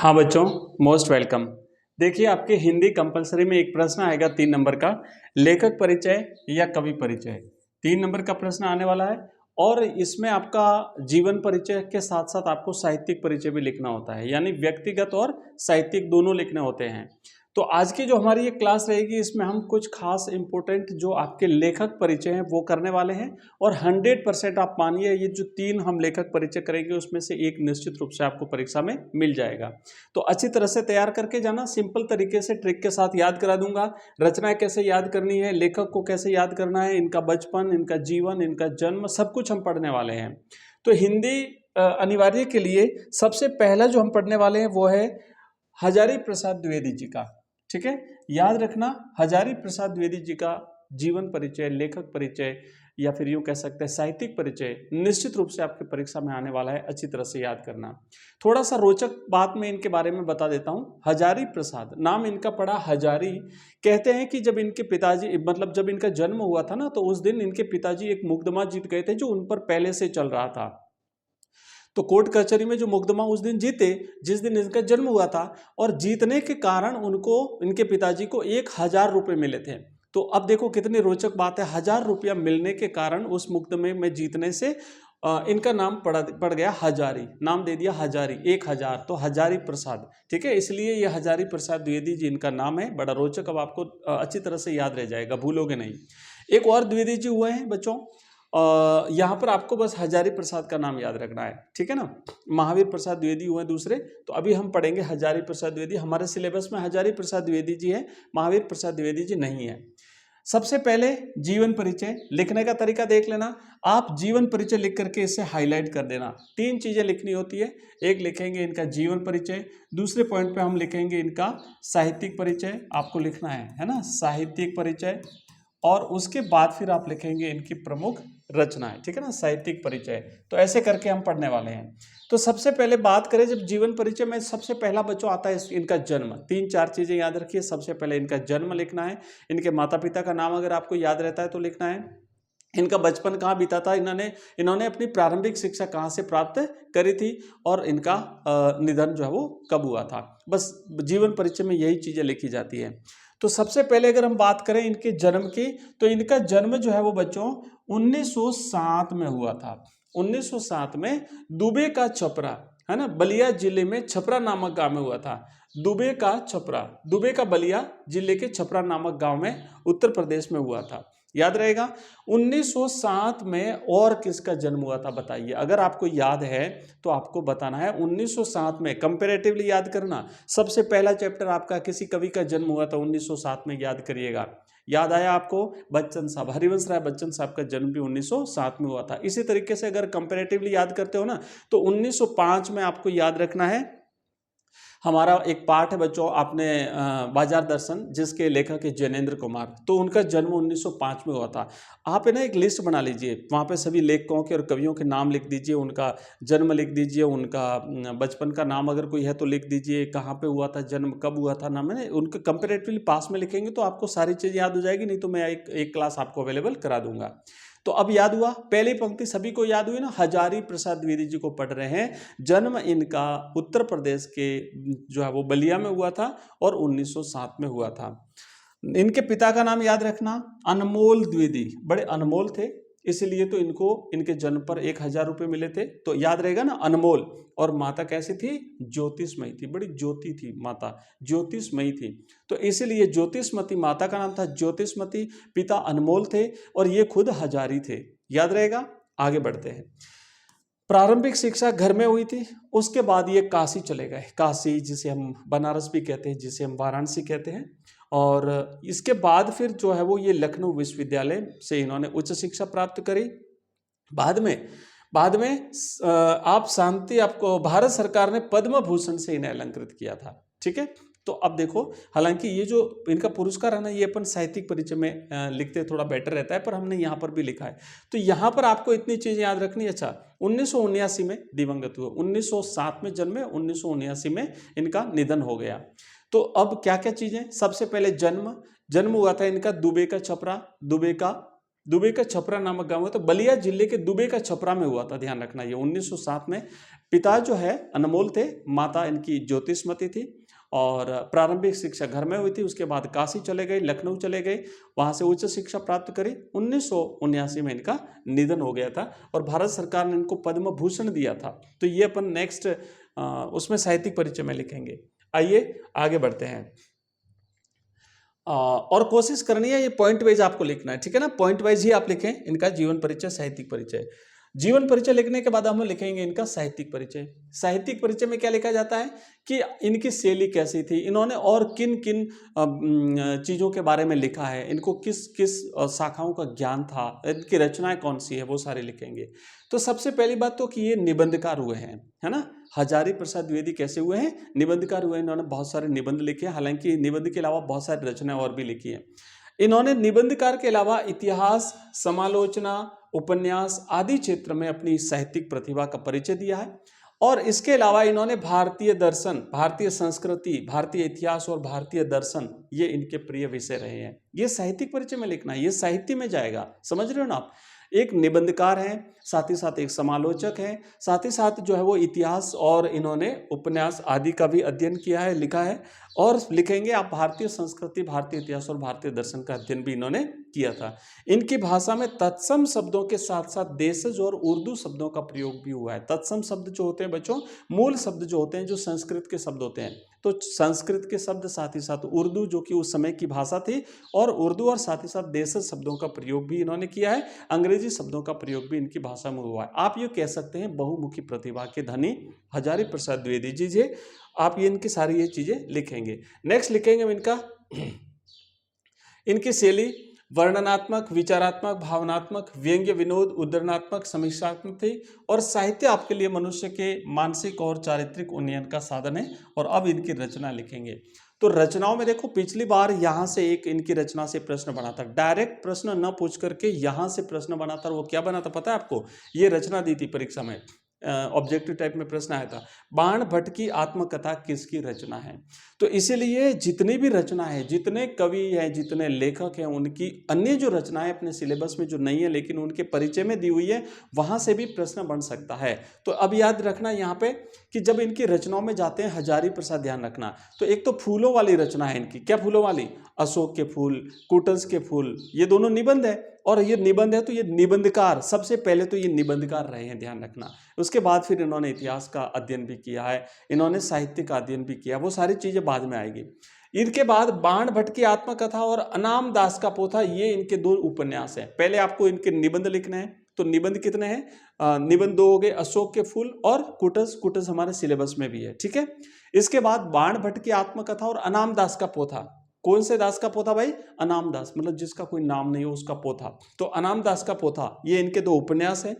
हाँ बच्चों, most welcome. देखिए, आपके हिंदी कंपलसरी में एक प्रश्न आएगा 3 नंबर का, लेखक परिचय या कवि परिचय। 3 नंबर का प्रश्न आने वाला है और इसमें आपका जीवन परिचय के साथ साथ आपको साहित्यिक परिचय भी लिखना होता है, यानी व्यक्तिगत और साहित्यिक दोनों लिखने होते हैं। तो आज की जो हमारी ये क्लास रहेगी, इसमें हम कुछ खास इंपॉर्टेंट जो आपके लेखक परिचय हैं वो करने वाले हैं और 100% आप मानिए ये जो 3 हम लेखक परिचय करेंगे उसमें से एक निश्चित रूप से आपको परीक्षा में मिल जाएगा। तो अच्छी तरह से तैयार करके जाना, सिंपल तरीके से ट्रिक के साथ याद करा दूंगा। रचनाएं कैसे याद करनी है, लेखक को कैसे याद करना है, इनका बचपन, इनका जीवन, इनका जन्म, सब कुछ हम पढ़ने वाले हैं। तो हिंदी अनिवार्य के लिए सबसे पहला जो हम पढ़ने वाले हैं वो है हजारी प्रसाद द्विवेदी जी का। ठीक है, याद रखना, हजारी प्रसाद द्विवेदी जी का जीवन परिचय, लेखक परिचय या फिर यूं कह सकते हैं साहित्यिक परिचय निश्चित रूप से आपके परीक्षा में आने वाला है। अच्छी तरह से याद करना। थोड़ा सा रोचक बात मैं इनके बारे में बता देता हूं। हजारी प्रसाद नाम इनका पड़ा हजारी। कहते हैं कि जब इनके पिताजी, मतलब जब इनका जन्म हुआ था ना, तो उस दिन इनके पिताजी एक मुकदमा जीत गए थे जो उन पर पहले से चल रहा था। तो कोर्ट कचहरी में जो मुकदमा उस दिन जीते जिस दिन इनका जन्म हुआ था, और जीतने के कारण उनको, इनके पिताजी को 1000 रुपये मिले थे। तो अब देखो कितनी रोचक बात है, 1000 रुपया मिलने के कारण उस मुकदमे में जीतने से इनका नाम पड़ गया हजारी, नाम दे दिया हजारी, 1000, तो हजारी प्रसाद। ठीक है, इसलिए ये हजारी प्रसाद द्विवेदी जी इनका नाम है। बड़ा रोचक, अब आपको अच्छी तरह से याद रह जाएगा, भूलोगे नहीं। एक और द्विवेदी जी हुए हैं बच्चों, यहाँ पर आपको बस हजारी प्रसाद का नाम याद रखना है। ठीक है ना, महावीर प्रसाद द्विवेदी हुए दूसरे। तो अभी हम पढ़ेंगे हजारी प्रसाद द्विवेदी। हमारे सिलेबस में हजारी प्रसाद द्विवेदी जी है, महावीर प्रसाद द्विवेदी जी नहीं है। सबसे पहले जीवन परिचय लिखने का तरीका देख लेना। आप जीवन परिचय लिख करके इसे हाईलाइट कर देना। 3 चीजें लिखनी होती है। एक लिखेंगे इनका जीवन परिचय, दूसरे पॉइंट पे हम लिखेंगे इनका साहित्यिक परिचय, आपको लिखना है ना, साहित्यिक परिचय। और उसके बाद फिर आप लिखेंगे इनकी प्रमुख रचनाएं। ठीक है ना, साहित्यिक परिचय। तो ऐसे करके हम पढ़ने वाले हैं। तो सबसे पहले बात करें, जब जीवन परिचय में सबसे पहला बच्चों आता है इनका जन्म। 3-4 चीजें याद रखिए। सबसे पहले इनका जन्म लिखना है, इनके माता पिता का नाम अगर आपको याद रहता है तो लिखना है, इनका बचपन कहाँ बीता था, इन्होंने अपनी प्रारंभिक शिक्षा कहाँ से प्राप्त करी थी, और इनका निधन जो है वो कब हुआ था। बस जीवन परिचय में यही चीजें लिखी जाती है। तो सबसे पहले अगर हम बात करें इनके जन्म की, तो इनका जन्म जो है वो बच्चों 1907 में हुआ था। 1907 में दुबे का छपरा, है ना, बलिया जिले में छपरा नामक गांव में हुआ था। दुबे का छपरा, दुबे का बलिया जिले के छपरा नामक गांव में उत्तर प्रदेश में हुआ था। याद रहेगा। 1907 में और किसका जन्म हुआ था बताइए। अगर आपको याद है तो आपको बताना है 1907 में, कंपैरेटिवली याद करना। सबसे पहला चैप्टर आपका किसी कवि का जन्म हुआ था 1907 में, याद करिएगा। याद आया आपको? बच्चन साहब, हरिवंश राय बच्चन साहब का जन्म भी 1907 में हुआ था। इसी तरीके से अगर कंपैरेटिवली याद करते हो ना, तो 1905 में आपको याद रखना है, हमारा एक पाठ है बच्चों, आपने बाजार दर्शन, जिसके लेखक है जैनेन्द्र कुमार, तो उनका जन्म 1905 में हुआ था। आप है ना एक लिस्ट बना लीजिए, वहाँ पे सभी लेखकों के और कवियों के नाम लिख दीजिए, उनका जन्म लिख दीजिए, उनका बचपन का नाम अगर कोई है तो लिख दीजिए, कहाँ पे हुआ था जन्म, कब हुआ था नाम, है उनके कंपेरेटिवली पास में लिखेंगे तो आपको सारी चीज़ याद हो जाएगी। नहीं तो मैं एक क्लास आपको अवेलेबल करा दूंगा। तो अब याद हुआ, पहली पंक्ति सभी को याद हुई ना, हजारी प्रसाद द्विवेदी जी को पढ़ रहे हैं। जन्म इनका उत्तर प्रदेश के जो है वो बलिया में हुआ था और 1907 में हुआ था। इनके पिता का नाम याद रखना, अनमोल द्विवेदी, बड़े अनमोल थे, इसलिए तो इनको इनके जन्म पर 1000 रुपये मिले थे। तो याद रहेगा ना, अनमोल। और माता कैसी थी? ज्योतिषमयी थी, बड़ी ज्योति थी माता, ज्योतिषमयी थी। तो इसीलिए ज्योतिषमती माता का नाम था ज्योतिषमती, पिता अनमोल थे और ये खुद हजारी थे। याद रहेगा। आगे बढ़ते हैं। प्रारंभिक शिक्षा घर में हुई थी, उसके बाद ये काशी चले गए। काशी, जिसे हम बनारस भी कहते हैं, जिसे हम वाराणसी कहते हैं। और इसके बाद फिर जो है वो ये लखनऊ विश्वविद्यालय से इन्होंने उच्च शिक्षा प्राप्त करी। बाद में आप शांति, आपको भारत सरकार ने पद्म भूषण से इन्हें अलंकृत किया था। ठीक है। तो अब देखो, हालांकि ये जो इनका पुरस्कार है ना, ये अपन साहित्यिक परिचय में लिखते थोड़ा बेटर रहता है, पर हमने यहाँ पर भी लिखा है। तो यहाँ पर आपको इतनी चीजें याद रखनी। अच्छा, 1979 में दिवंगत हुए, 1907 में जन्मे, 1979 में इनका निधन हो गया। तो अब क्या क्या चीजें, सबसे पहले जन्म हुआ था इनका दुबे का छपरा, दुबे का दुबे का छपरा नामक गांव है, तो बलिया जिले के दुबे का छपरा में हुआ था, ध्यान रखना। ये 1907 में। पिता जो है अनमोल थे, माता इनकी ज्योतिषमती थी, और प्रारंभिक शिक्षा घर में हुई थी। उसके बाद काशी चले गए, लखनऊ चले गए, वहां से उच्च शिक्षा प्राप्त करी। 1979 में इनका निधन हो गया था, और भारत सरकार ने इनको पद्म भूषण दिया था। तो ये अपन नेक्स्ट उसमें साहित्यिक परिचय में लिखेंगे। आइए आगे बढ़ते हैं। और कोशिश करनी है ये पॉइंट वाइज आपको लिखना है, ठीक है ना, पॉइंट वाइज ही आप लिखें इनका जीवन परिचय, साहित्यिक परिचय। जीवन परिचय लिखने के बाद हम लिखेंगे इनका साहित्यिक परिचय। साहित्यिक परिचय में क्या लिखा जाता है कि इनकी शैली कैसी थी, इन्होंने और किन किन चीज़ों के बारे में लिखा है, इनको किस किस शाखाओं का ज्ञान था, इनकी रचनाएं कौन सी है, वो सारे लिखेंगे। तो सबसे पहली बात तो कि ये निबंधकार हुए हैं, है ना। हजारी प्रसाद द्विवेदी कैसे हुए हैं, निबंधकार हुए हैं। इन्होंने बहुत सारे निबंध लिखे हैं, हालांकि निबंध के अलावा बहुत सारी रचनाएं और भी लिखी हैं। इन्होंने निबंधकार के अलावा इतिहास, समालोचना, उपन्यास आदि क्षेत्र में अपनी साहित्यिक प्रतिभा का परिचय दिया है। और इसके अलावा इन्होंने भारतीय दर्शन, भारतीय संस्कृति, भारतीय इतिहास और भारतीय दर्शन, ये इनके प्रिय विषय रहे हैं। ये साहित्यिक परिचय में लिखना है, ये साहित्य में जाएगा, समझ रहे हो ना आप। एक निबंधकार हैं, साथ ही साथ एक समालोचक हैं, साथ ही साथ जो है वो इतिहास और इन्होंने उपन्यास आदि का भी अध्ययन किया है, लिखा है। और लिखेंगे आप भारतीय संस्कृति, भारतीय इतिहास और भारतीय दर्शन का अध्ययन भी इन्होंने किया था। इनकी भाषा में तत्सम शब्दों के साथ साथ देशज और उर्दू शब्दों का प्रयोग भी हुआ है। तत्सम शब्द जो होते हैं बच्चों, मूल शब्द जो होते हैं, जो संस्कृत के शब्द होते हैं, तो संस्कृत के शब्द, साथ ही साथ उर्दू जो कि उस समय की भाषा थी, और उर्दू और साथ ही साथ देशज शब्दों का प्रयोग भी इन्होंने किया है। अंग्रेजी शब्दों का प्रयोग भी इनकी भाषा में हुआ है। आप ये कह सकते हैं बहुमुखी प्रतिभा के धनी हजारी प्रसाद द्विवेदी जी जे। आप ये इनकी सारी ये चीजें लिखेंगे। नेक्स्ट लिखेंगे इनका इनकी शैली वर्णनात्मक, विचारात्मक, भावनात्मक, व्यंग्य, विनोद, उद्धरणात्मक, समीक्षात्मक थी। और साहित्य आपके लिए मनुष्य के मानसिक और चारित्रिक उन्नयन का साधन है। और अब इनकी रचना लिखेंगे। तो रचनाओं में देखो, पिछली बार यहां से एक इनकी रचना से प्रश्न बना था, डायरेक्ट प्रश्न न पूछ करके यहां से प्रश्न बना था। वो क्या बना था पता है आपको, ये रचना दी थी परीक्षा में, ऑब्जेक्टिव टाइप में प्रश्न आया था, बाण भट्ट की आत्मकथा किसकी रचना है। तो इसीलिए जितनी भी रचना है, जितने कवि हैं, जितने लेखक हैं, उनकी अन्य जो रचनाएं अपने सिलेबस में जो नहीं है लेकिन उनके परिचय में दी हुई है, वहां से भी प्रश्न बन सकता है। तो अब याद रखना यहाँ पे कि जब इनकी रचनाओं में जाते हैं हजारी प्रसाद, ध्यान रखना, तो एक तो फूलों वाली रचना है इनकी। क्या फूलों वाली, अशोक के फूल, कुटस के फूल, ये दोनों निबंध है। और ये निबंध है तो ये निबंधकार, सबसे पहले तो ये निबंधकार रहे हैं, ध्यान रखना। उसके बाद फिर इन्होंने इतिहास का अध्ययन भी किया है, इन्होंने साहित्य का अध्ययन भी किया, वो सारी चीजें बाद में आएगी। इनके बाद बाण भट्ट की आत्मकथा और अनाम दास का पोथा, ये इनके दो उपन्यास हैं। पहले आपको इनके निबंध लिखने हैं, तो निबंध कितने हैं, निबंध दो हो गए, अशोक के फूल और कुटस। कुटस हमारे सिलेबस में भी है, ठीक है। इसके बाद बाण भट्ट की आत्मकथा और अनाम दास का पोथा। कौन से दास का पोथा भाई, अनाम दास, मतलब जिसका कोई नाम नहीं हो उसका पोथा। तो अनाम दास का पोथा, ये इनके दो उपन्यास हैं।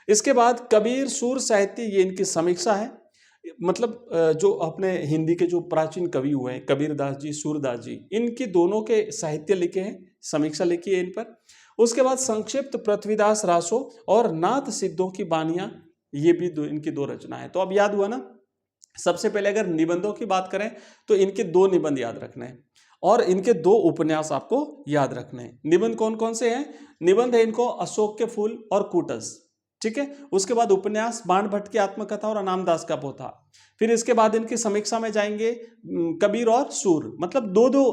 इसके बाद कबीर सूर साहित्य, ये इनकी समीक्षा है। मतलब जो अपने हिंदी के जो प्राचीन कवि हुए हैं, कबीर दास जी, सूरदास जी, इनकी दोनों के साहित्य लिखे हैं, समीक्षा लिखी है इन पर। उसके बाद संक्षिप्त पृथ्वीदास रासो और नाथ सिद्धों की बानियां, ये भी इनकी दो रचना है। तो अब याद हुआ ना। सबसे पहले अगर निबंधों की बात करें तो इनके दो निबंध याद रखने हैं और इनके दो उपन्यास आपको याद रखने हैं। निबंध कौन कौन से हैं, निबंध है इनको अशोक के फूल और कुटस, ठीक है। उसके बाद उपन्यास बाण भट्ट की आत्मकथा और अनाम दास का पोथा। फिर इसके बाद इनकी समीक्षा में जाएंगे कबीर और सूर, मतलब दो दो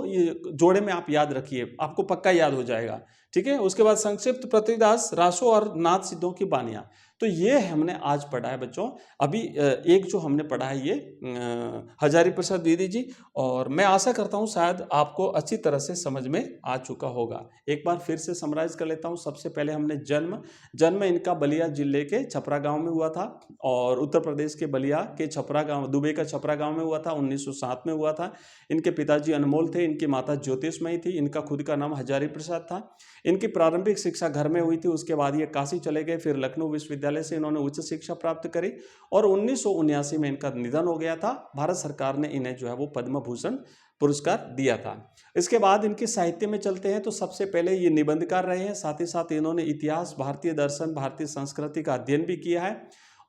जोड़े में आप याद रखिए, आपको पक्का याद हो जाएगा, ठीक है। उसके बाद संक्षिप्त पृथ्वीदास रासो और नाथ सिद्धों की बानियां। तो ये हमने आज पढ़ा है बच्चों। अभी एक जो हमने पढ़ा है ये हजारी प्रसाद द्विवेदी जी, और मैं आशा करता हूँ शायद आपको अच्छी तरह से समझ में आ चुका होगा। एक बार फिर से समराइज कर लेता हूँ। सबसे पहले हमने जन्म इनका बलिया जिले के छपरा गांव में हुआ था, और उत्तर प्रदेश के बलिया के छपरा गांव, दुबे का छपरा गांव में हुआ था, 1907 में हुआ था। इनके पिताजी अनमोल थे, इनकी माता ज्योतिषमयी थी, इनका खुद का नाम हजारी प्रसाद था। इनकी प्रारंभिक शिक्षा घर में हुई थी, उसके बाद ये काशी चले गए, फिर लखनऊ विश्वविद्यालय से इन्होंने उच्च शिक्षा प्राप्त करी, और 1979 में इनका निधन हो गया था। भारत सरकार ने इन्हें जो है वो पद्म भूषण पुरस्कार दिया था। इसके बाद इनके साहित्य में चलते हैं तो सबसे पहले ये निबंधकार रहे हैं, साथ ही साथ इन्होंने इतिहास, भारतीय दर्शन, भारतीय संस्कृति का अध्ययन भी किया है।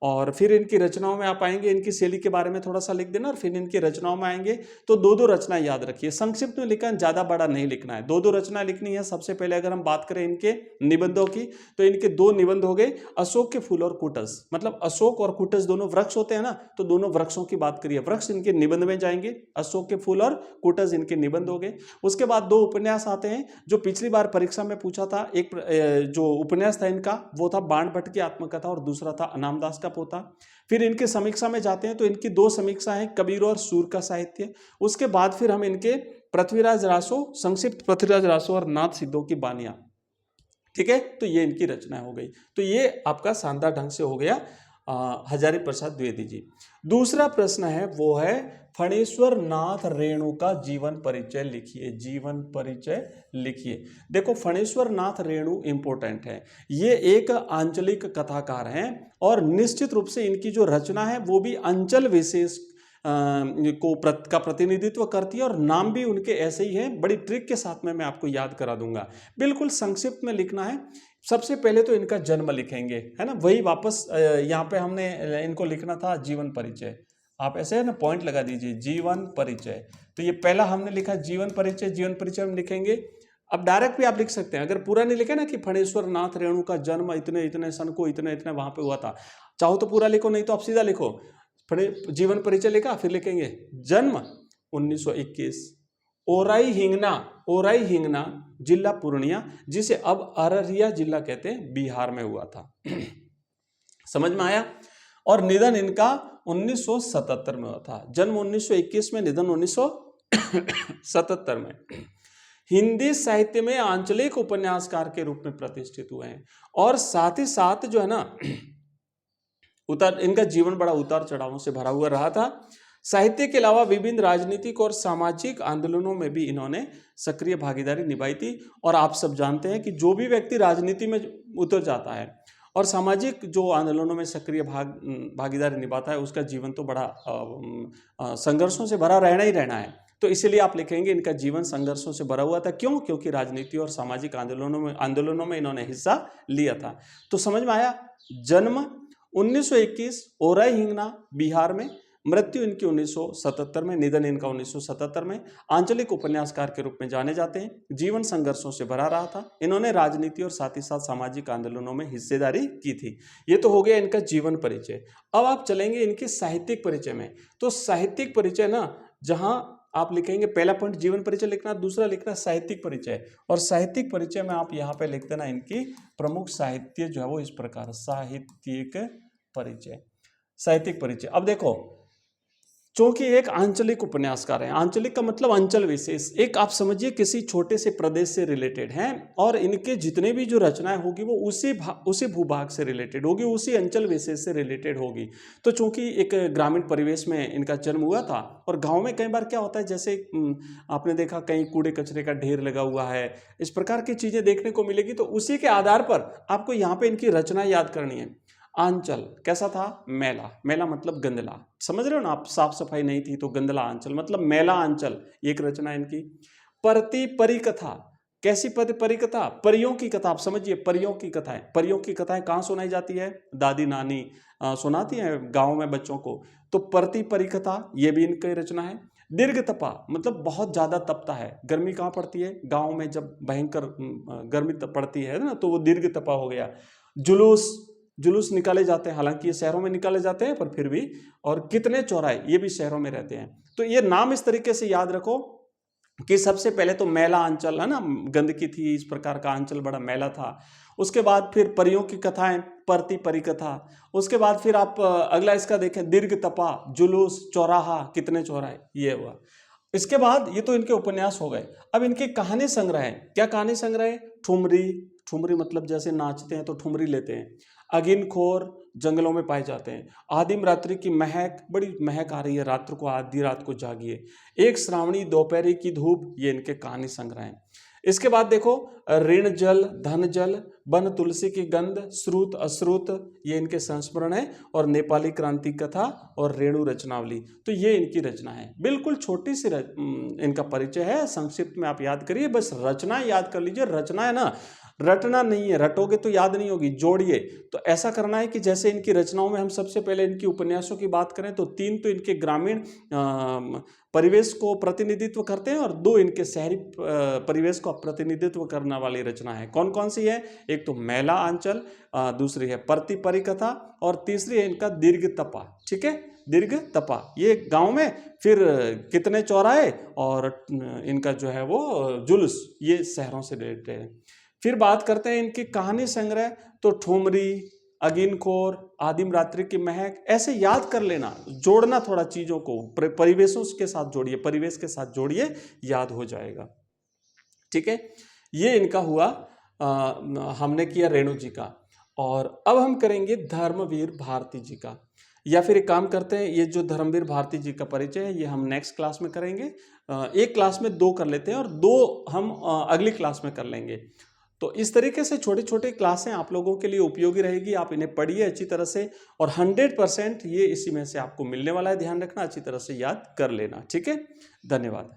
और फिर इनकी रचनाओं में आप आएंगे, इनकी शैली के बारे में थोड़ा सा लिख देना, और फिर इनकी रचनाओं में आएंगे तो दो दो रचना याद रखिए, संक्षिप्त में लिखना, ज्यादा बड़ा नहीं लिखना है, दो दो रचना लिखनी है। सबसे पहले अगर हम बात करें इनके निबंधों की, तो इनके दो निबंध हो गए, अशोक के फूल और कुटस, मतलब अशोक और कुटस दोनों वृक्ष होते हैं ना, तो दोनों वृक्षों की बात करिए, वृक्ष इनके निबंध में जाएंगे, अशोक के फूल और कुटस इनके निबंध हो गए। उसके बाद दो उपन्यास आते हैं जो पिछली बार परीक्षा में पूछा था, एक जो उपन्यास था इनका वो था बाण भट्ट की आत्मकथा और दूसरा था अनामदास का पोता। फिर इनके समीक्षा में जाते हैं तो इनकी दो समीक्षा है, कबीर और सूर का साहित्य। उसके बाद फिर हम इनके पृथ्वीराज रासो, संक्षिप्त पृथ्वीराज रासो और नाथ सिद्धों की बानियां, ठीक है, तो ये इनकी रचना हो गई। तो ये आपका शानदार ढंग से हो गया हजारी प्रसाद द्विवेदी जी। दूसरा प्रश्न है वो है फणेश्वर नाथ रेणु का जीवन परिचय लिखिए, जीवन परिचय लिखिए। देखो फणेश्वर नाथ रेणु इंपॉर्टेंट है, ये एक आंचलिक कथाकार हैं और निश्चित रूप से इनकी जो रचना है वो भी अंचल विशेष का प्रतिनिधित्व करती है, और नाम भी उनके ऐसे ही हैं। बड़ी ट्रिक के साथ में मैं आपको याद करा दूंगा, बिल्कुल संक्षिप्त में लिखना है। सबसे पहले तो इनका जन्म लिखेंगे, है ना, वही वापस यहाँ पे हमने इनको लिखना था जीवन परिचय, आप ऐसे है ना पॉइंट लगा दीजिए, जीवन परिचय। तो ये पहला हमने लिखा जीवन परिचय, जीवन परिचय हम लिखेंगे। अब डायरेक्ट भी आप लिख सकते हैं, अगर पूरा नहीं लिखे ना कि फणेश्वर नाथ रेणु का जन्म इतने इतने सन को इतने इतने वहां पे हुआ था, चाहो तो पूरा लिखो, नहीं तो आप सीधा लिखो जीवन परिचय लिखा, फिर लिखेंगे जन्म 1921, ओराई हिंगना जिला पूर्णिया, जिसे अब अररिया जिला कहते हैं, बिहार में हुआ था। समझ में आया। और निधन इनका 1977 में हुआ था, जन्म 1921 में, निधन 1977 में। हिंदी साहित्य में आंचलिक उपन्यासकार के रूप में प्रतिष्ठित हुए हैं, और साथ ही साथ जो है ना इनका जीवन बड़ा उतार चढ़ावों से भरा हुआ रहा था। साहित्य के अलावा विभिन्न राजनीतिक और सामाजिक आंदोलनों में भी इन्होंने सक्रिय भागीदारी निभाई थी। और आप सब जानते हैं कि जो भी व्यक्ति राजनीति में उतर जाता है और सामाजिक जो आंदोलनों में सक्रिय भागीदारी निभाता है, उसका जीवन तो बड़ा संघर्षों से भरा रहना ही रहना है। तो इसीलिए आप लिखेंगे इनका जीवन संघर्षों से भरा हुआ था। क्यों? क्योंकि राजनीति और सामाजिक आंदोलनों में इन्होंने हिस्सा लिया था। तो समझ में आया। जन्म 1921 ओराई हिंगना बिहार में, मृत्यु इनकी 1977 में, निधन इनका 1977 में। आंचलिक उपन्यासकार के रूप में जाने जाते हैं। जीवन संघर्षों से भरा रहा था। इन्होंने राजनीति और साथ ही साथ सामाजिक आंदोलनों में हिस्सेदारी की थी। ये तो हो गया इनका जीवन परिचय। अब आप चलेंगे इनके साहित्यिक परिचय में। तो साहित्यिक परिचय ना, जहां आप लिखेंगे पहला पॉइंट जीवन परिचय लिखना, दूसरा लिखना साहित्यिक परिचय। और साहित्यिक परिचय में आप यहाँ पे लिख देना इनकी प्रमुख साहित्य जो है वो इस प्रकार, साहित्यिक परिचय, साहित्यिक परिचय। अब देखो, चूंकि एक आंचलिक उपन्यासकार है, आंचलिक का मतलब अंचल विशेष, एक आप समझिए किसी छोटे से प्रदेश से रिलेटेड हैं, और इनके जितने भी जो रचनाएं होगी वो उसी भूभाग से रिलेटेड होगी, उसी अंचल विशेष से रिलेटेड होगी। तो चूंकि एक ग्रामीण परिवेश में इनका जन्म हुआ था, और गांव में कई बार क्या होता है, जैसे आपने देखा कहीं कूड़े कचरे का ढेर लगा हुआ है, इस प्रकार की चीजें देखने को मिलेगी। तो उसी के आधार पर आपको यहाँ पे इनकी रचना याद करनी है। आंचल कैसा था? मैला, मैला मतलब गंदला, समझ रहे हो ना आप, साफ सफाई नहीं थी तो गंदला आंचल मतलब मैला आंचल, एक रचना इनकी। परती परिकथा, कैसी परिकथा? परियों की कथा, आप समझिए परियों की कथाएं। परियों की कथाएं कहाँ सुनाई जाती है? दादी नानी सुनाती हैं गाँव में बच्चों को। तो परती परिकथा ये भी इनकी रचना है। दीर्घ तपा मतलब बहुत ज्यादा तपता है। गर्मी कहाँ पड़ती है? गाँव में जब भयंकर गर्मी पड़ती है ना, तो वो दीर्घ तपा हो गया। जुलूस निकाले जाते हैं, हालांकि ये शहरों में निकाले जाते हैं पर फिर भी। और कितने चौराहे, ये भी शहरों में रहते हैं। तो ये नाम इस तरीके से याद रखो कि सबसे पहले तो मैला अंचल है ना, गंदगी थी, इस प्रकार का अंचल बड़ा मैला था। उसके बाद फिर परियों की कथाएं, परती परिकथा। उसके बाद फिर आप अगला इसका देखें, दीर्घ तपा, जुलूस, चौराहा, कितने चौराहे, ये हुआ। इसके बाद ये तो इनके उपन्यास हो गए। अब इनके कहानी संग्रह है। क्या कहानी संग्रह है? ठुमरी मतलब जैसे नाचते हैं तो ठुमरी लेते हैं। अगिनखोर जंगलों में पाए जाते हैं। आदिम रात्रि की महक, बड़ी महक आ रही है रात्र को, आधी रात को जागिए। एक श्रावणी दोपहरी की धूप, ये इनके कहानी संग्रह हैं। इसके बाद देखो, ऋण जल, धन जल, बन तुलसी की गंध, श्रुत अश्रुत, ये इनके संस्मरण है। और नेपाली क्रांति कथा और रेणु रचनावली, तो ये इनकी रचना है। बिल्कुल छोटी सी इनका परिचय है, संक्षिप्त में आप याद करिए, बस रचना याद कर लीजिए। रचना है ना, रटना नहीं है, रटोगे तो याद नहीं होगी, जोड़िए। तो ऐसा करना है कि जैसे इनकी रचनाओं में हम सबसे पहले इनकी उपन्यासों की बात करें तो 3 तो इनके ग्रामीण परिवेश को प्रतिनिधित्व करते हैं और 2 इनके शहरी परिवेश को प्रतिनिधित्व करने वाली रचना है। कौन कौन सी है? एक तो मैला आंचल, दूसरी है परती परिकथा और तीसरी है इनका दीर्घ तपा। ठीक है, दीर्घ तपा, ये गांव में, फिर कितने चौराहे और इनका जो है वो जुलूस, ये शहरों से रिलेटेड है। फिर बात करते हैं इनकी कहानी संग्रह, तो ठुमरी, अगिनखोर, आदिम रात्रि की महक, ऐसे याद कर लेना, जोड़ना थोड़ा चीजों को, परिवेशों के साथ जोड़िए, परिवेश के साथ जोड़िए, याद हो जाएगा। ठीक है, ये इनका हुआ, हमने किया रेणु जी का। और अब हम करेंगे धर्मवीर भारती जी का, या फिर एक काम करते हैं, ये जो धर्मवीर भारती जी का परिचय है ये हम नेक्स्ट क्लास में करेंगे। एक क्लास में 2 कर लेते हैं और 2 हम अगली क्लास में कर लेंगे। तो इस तरीके से छोटे छोटे क्लासें आप लोगों के लिए उपयोगी रहेगी, आप इन्हें पढ़िए अच्छी तरह से और 100% ये इसी में से आपको मिलने वाला है, ध्यान रखना, अच्छी तरह से याद कर लेना। ठीक है, धन्यवाद।